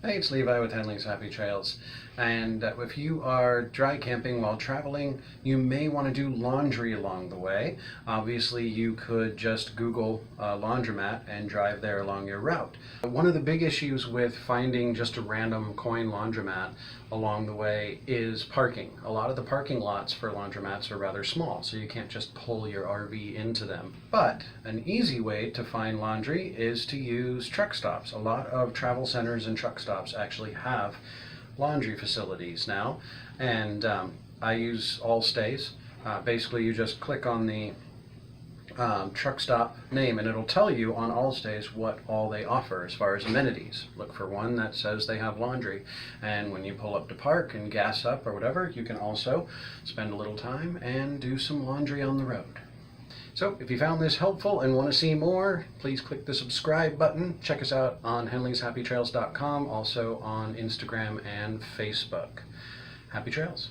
Hey, it's Levi with Henley's Happy Trails. And if you are dry camping while traveling, you may want to do laundry along the way. Obviously, you could just Google laundromat and drive there along your route. One of the big issues with finding just a random coin laundromat along the way is parking. A lot of the parking lots for laundromats are rather small, so you can't just pull your RV into them. But an easy way to find laundry is to use truck stops. A lot of travel centers and truck stops actually have laundry facilities now, and I use All Stays. Basically, you just click on the truck stop name and it'll tell you on All Stays what all they offer as far as amenities. Look for one that says they have laundry, and when you pull up to park and gas up or whatever, you can also spend a little time and do some laundry on the road. So if you found this helpful and want to see more, please click the subscribe button. Check us out on henleyshappytrails.com, also on Instagram and Facebook. Happy trails.